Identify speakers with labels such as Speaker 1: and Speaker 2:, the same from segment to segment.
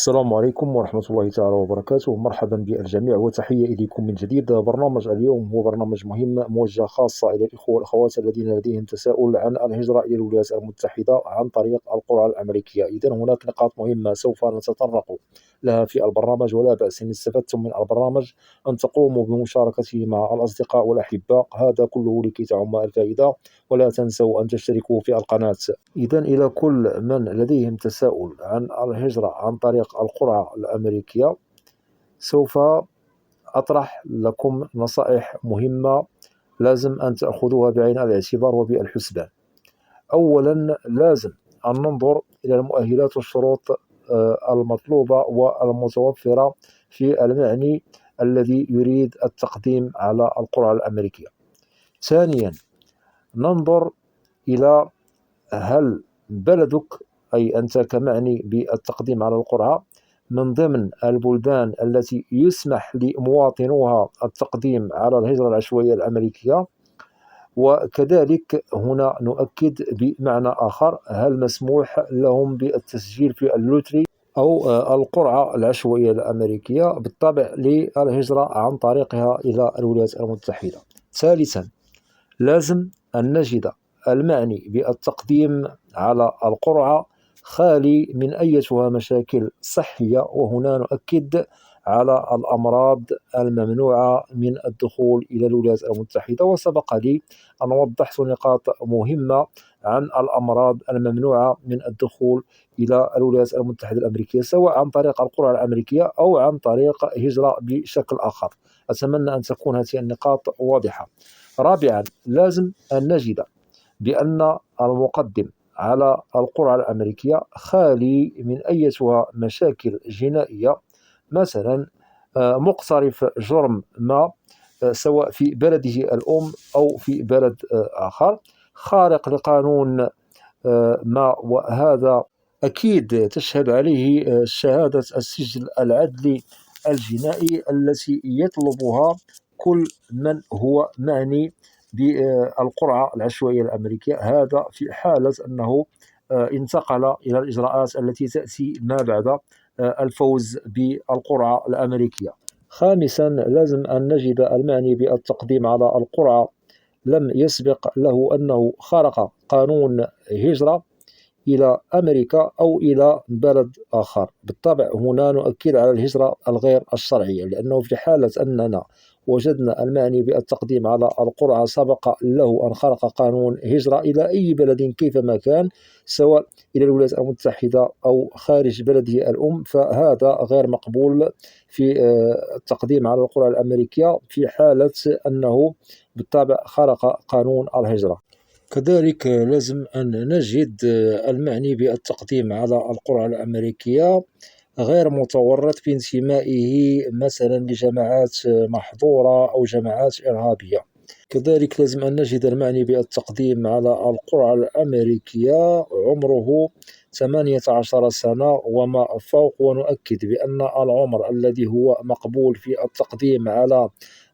Speaker 1: السلام عليكم ورحمة الله تعالى وبركاته. مرحبا بالجميع وتحية إليكم من جديد. برنامج اليوم هو برنامج مهم موجه خاصة إلى الإخوة والأخوات الذين لديهم تساؤل عن الهجرة إلى الولايات المتحدة عن طريق القرى الأمريكية. إذن هناك نقاط مهمة سوف نتطرق لها في البرنامج، ولا بأس إن استفدتم من البرنامج أن تقوموا بمشاركته مع الأصدقاء والأحباء، هذا كله لكي تعم الفائدة. ولا تنسوا أن تشتركوا في القناة. إذن إلى كل من لديهم تساؤل عن الهجرة عن طريق القرى الأمريكية، سوف أطرح لكم نصائح مهمة لازم أن تأخذوها بعين الاعتبار وبالحسبان. أولا، لازم أن ننظر إلى المؤهلات والشروط المطلوبة والمتوفرة في المعني الذي يريد التقديم على القرى الأمريكية. ثانيا، ننظر إلى هل بلدك، أي أنت كمعني بالتقديم على القرعة، من ضمن البلدان التي يسمح لمواطنوها التقديم على الهجرة العشوائية الأمريكية. وكذلك هنا نؤكد بمعنى آخر، هل مسموح لهم بالتسجيل في اللوتري أو القرعة العشوائية الأمريكية بالطبع للهجرة عن طريقها إلى الولايات المتحدة. ثالثا، لازم أن نجد المعني بالتقديم على القرعة خالي من أيتها مشاكل صحية، وهنا نؤكد على الأمراض الممنوعة من الدخول إلى الولايات المتحدة. وسبق لي أن وضحت نقاط مهمة عن الأمراض الممنوعة من الدخول إلى الولايات المتحدة الأمريكية، سواء عن طريق القرعة الأمريكية أو عن طريق هجرة بشكل آخر. أتمنى أن تكون هذه النقاط واضحة. رابعا، لازم أن نجد بأن المقدم على القرعة الأمريكية خالي من أيتها مشاكل جنائية، مثلا مقترف جرم ما، سواء في بلده الأم أو في بلد آخر، خارق لقانون ما، وهذا أكيد تشهد عليه شهادة السجل العدلي الجنائي التي يطلبها كل من هو معني بالقرعة العشوائية الأمريكية، هذا في حالة أنه انتقل إلى الإجراءات التي تأتي ما بعد الفوز بالقرعة الأمريكية. خامسا، لازم أن نجد المعني بالتقديم على القرعة لم يسبق له أنه خرق قانون هجرة إلى أمريكا أو إلى بلد آخر. بالطبع هنا نؤكد على الهجرة الغير الشرعية، لأنه في حالة أننا وجدنا المعني بالتقديم على القرعة سبق له أن خرق قانون هجرة إلى أي بلد كيفما كان، سواء إلى الولايات المتحدة أو خارج بلده الأم، فهذا غير مقبول في التقديم على القرعة الأمريكية في حالة أنه بالطبع خرق قانون الهجرة. كذلك لازم أن نجد المعني بالتقديم على القرعة الأمريكية غير متورط بانتمائه مثلا لجماعات محظورة أو جماعات إرهابية. كذلك لازم أن نجد المعني بالتقديم على القرعة الأمريكية عمره 18 سنة وما فوق. ونؤكد بأن العمر الذي هو مقبول في التقديم على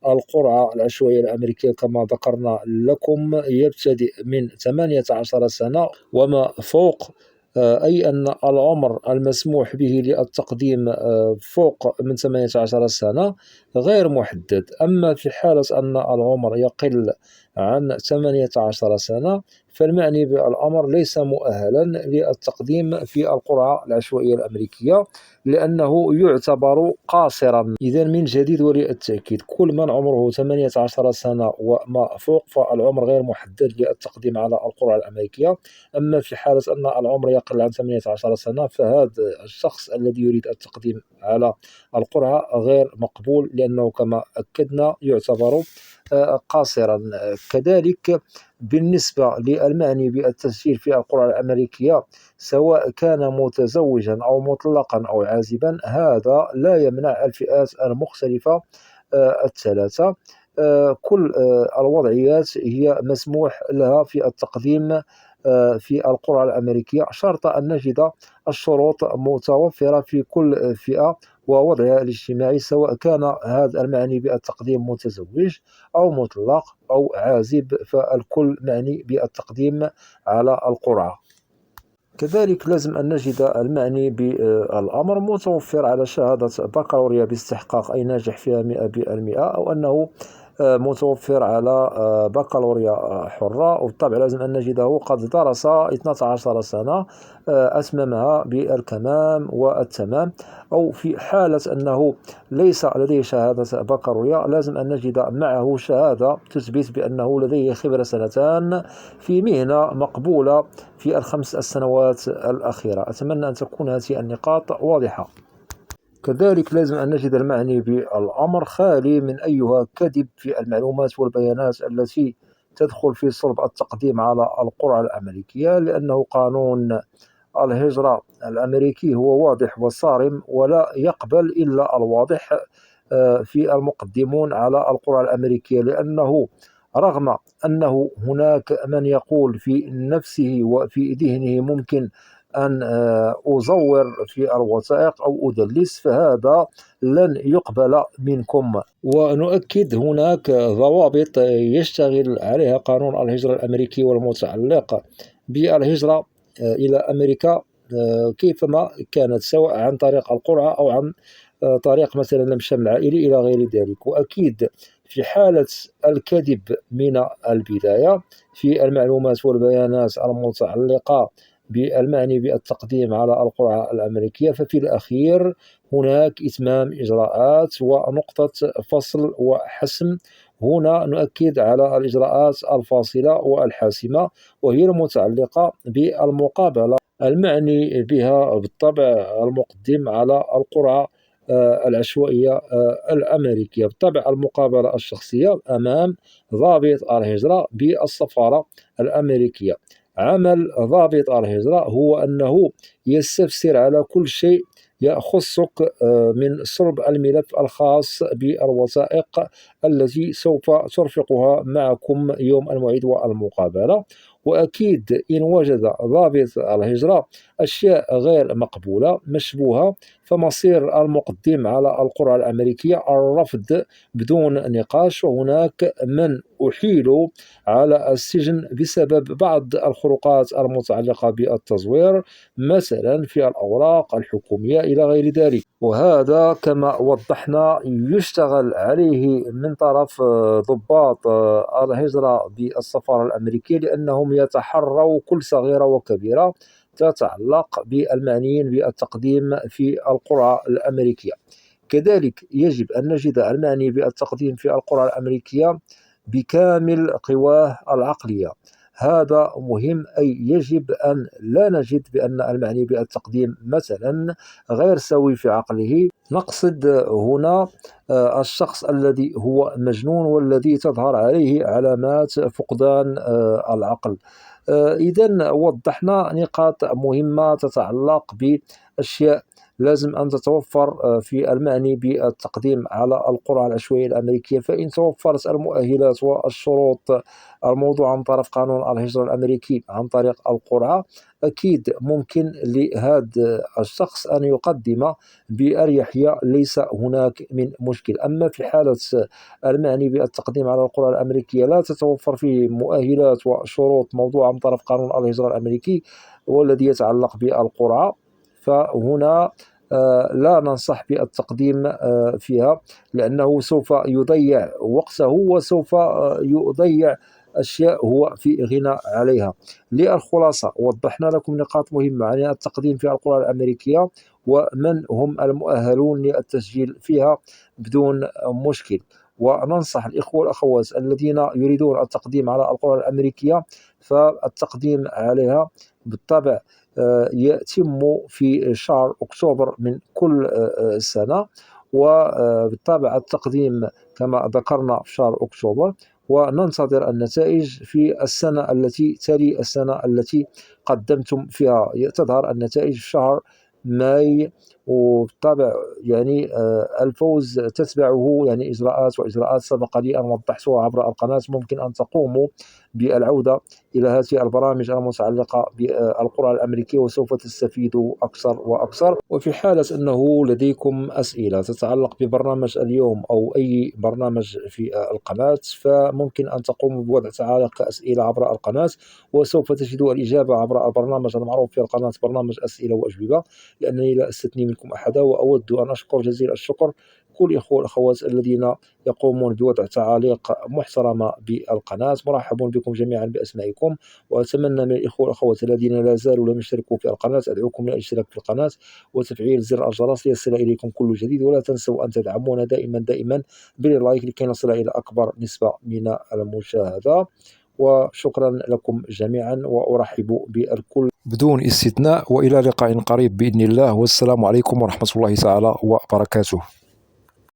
Speaker 1: القرعة العشوائية الأمريكية كما ذكرنا لكم يبتدئ من 18 سنة وما فوق، أي أن العمر المسموح به للتقديم فوق من 18 سنة غير محدد. أما في حالة أن العمر يقل عن 18 سنة فالمعني بالأمر ليس مؤهلا للتقديم في القرعة العشوائية الأمريكية، لأنه يعتبر قاصرا. إذا من جديد وللتأكيد، كل من عمره 18 سنة وما فوق فالعمر غير محدد للتقديم على القرعة الأمريكية. أما في حالة أن العمر يقل عن 18 سنة فهذا الشخص الذي يريد التقديم على القرعة غير مقبول، لأنه كما أكدنا يعتبر قاصرا. كذلك بالنسبة للمعني بالتسجيل في القرعة الأمريكية، سواء كان متزوجا أو مطلقا أو عازبا، هذا لا يمنع الفئات المختلفة الثلاثة. كل الوضعيات هي مسموح لها في التقديم في القرعة الأمريكية، شرط أن نجد الشروط متوفرة في كل فئة ووضعها الاجتماعي، سواء كان هذا المعني بالتقديم متزوج أو مطلق أو عازب، فالكل معني بالتقديم على القرعة. كذلك لازم أن نجد المعني بالأمر متوفر على شهادة بكالوريا باستحقاق أي ناجح فيها 100%، أو أنه متوفر على بكالوريا حرة. وبالطبع لازم أن نجده قد درس 12 سنة أتممها بالكمام والتمام. أو في حالة أنه ليس لديه شهادة بكالوريا لازم أن نجد معه شهادة تثبت بأنه لديه خبرة سنتان في مهنة مقبولة في ال5 سنوات الأخيرة. أتمنى أن تكون هذه النقاط واضحة. كذلك لازم أن نجد المعني بالأمر خالي من أيها كذب في المعلومات والبيانات التي تدخل في صلب التقديم على القرعة الأمريكية، لأنه قانون الهجرة الأمريكي هو واضح وصارم ولا يقبل إلا الواضح في المقدمون على القرعة الأمريكية. لأنه رغم أنه هناك من يقول في نفسه وفي ذهنه ممكن أن أزور في الوثائق أو أدلس، فهذا لن يقبل منكم. ونؤكد هناك ضوابط يشتغل عليها قانون الهجرة الأمريكي والمتعلق بالهجرة إلى أمريكا كيفما كانت، سواء عن طريق القرعة أو عن طريق مثلا الشمل العائلي إلى غير ذلك. وأكيد في حالة الكذب من البداية في المعلومات والبيانات المتعلقة بالمعني بالتقديم على القرعة الأمريكية، ففي الأخير هناك إتمام إجراءات ونقطة فصل وحسم. هنا نؤكد على الإجراءات الفاصلة والحاسمة، وهي المتعلقة بالمقابلة المعني بها بالطبع المقدم على القرعة العشوائية الأمريكية. بالطبع المقابلة الشخصية أمام ضابط الهجرة بالسفارة الأمريكية. عمل ضابط الهجرة هو أنه يستفسر على كل شيء يخصك من صلب الملف الخاص بالوثائق التي سوف ترفقها معكم يوم الموعد والمقابلة. وأكيد إن وجد ضابط الهجرة أشياء غير مقبولة مشبوهة، فمصير المقدم على القرعة الأمريكية الرفض بدون نقاش. وهناك من أحيلوا على السجن بسبب بعض الخروقات المتعلقة بالتزوير، مثلا في الأوراق الحكومية إلى غير ذلك. وهذا كما وضحنا يشتغل عليه من طرف ضباط الهجرة بالسفارة الأمريكية، لأنهم يتحروا كل صغيرة وكبيرة تتعلق بالمعنيين بالتقديم في القرعة الأمريكية. كذلك يجب أن نجد المعني بالتقديم في القرعة الأمريكية بكامل قواه العقلية. هذا مهم، أي يجب أن لا نجد بأن المعني بالتقديم مثلا غير سوي في عقله. نقصد هنا الشخص الذي هو مجنون والذي تظهر عليه علامات فقدان العقل. إذا وضحنا نقاط مهمة تتعلق بأشياء لازم أن تتوفر في المعني بالتقديم على القرعة العشوائية الأمريكية. فإن توفرت المؤهلات والشروط الموضوعة من طرف قانون الهجرة الأمريكي عن طريق القرعة، أكيد ممكن لهذا الشخص أن يقدم بأريحية، ليس هناك من مشكل. أما في حالة المعني بالتقديم على القرعة الأمريكية لا تتوفر فيه مؤهلات وشروط موضوعة من طرف قانون الهجرة الأمريكي والذي يتعلق بالقرعة، فهنا لا ننصح بالتقديم فيها، لأنه سوف يضيع وقته وسوف يضيع أشياء هو في غنى عليها. للخلاصة وضحنا لكم نقاط مهمة عن التقديم في القرى الأمريكية ومن هم المؤهلون للتسجيل فيها بدون مشكل. وننصح الإخوة والأخوات الذين يريدون التقديم على القرى الأمريكية فالتقديم عليها بالطبع يتم في شهر أكتوبر من كل سنة، وبالطبع التقديم كما ذكرنا في شهر أكتوبر، وننتظر النتائج في السنة التي تلي السنة التي قدمتم فيها. تظهر النتائج في شهر ماي وبالطبع يعني الفوز تتبعه يعني إجراءات سبق لي أن وضحتها عبر القناة. ممكن أن تقوموا بالعودة إلى هذه البرامج المتعلقة بالقرى الأمريكية وسوف تستفيدوا أكثر وأكثر. وفي حالة أنه لديكم أسئلة تتعلق ببرنامج اليوم أو أي برنامج في القناة، فممكن أن تقوموا بوضع تعاليق كأسئلة عبر القناة، وسوف تجدوا الإجابة عبر البرنامج المعروف في القناة، برنامج أسئلة وأجوبة، لأنني لا أستثني منكم أحدا. وأود أن أشكر جزيل الشكر كل الإخوة والأخوات الذين يقومون بوضع تعاليق محترمة بالقناة. مرحبا بكم جميعا بأسمائكم. وأتمنى من الإخوة والأخوات الذين لا زالوا لم يشتركوا في القناة، أدعوكم للاشتراك في القناة وتفعيل زر الجرس ليصل إليكم كل جديد. ولا تنسوا أن تدعمونا دائما باللايك لكي نصل إلى أكبر نسبة من المشاهدة. وشكرا لكم جميعا، وأرحب بالكل بدون استثناء، وإلى لقاء قريب بإذن الله، والسلام عليكم ورحمة الله تعالى وبركاته.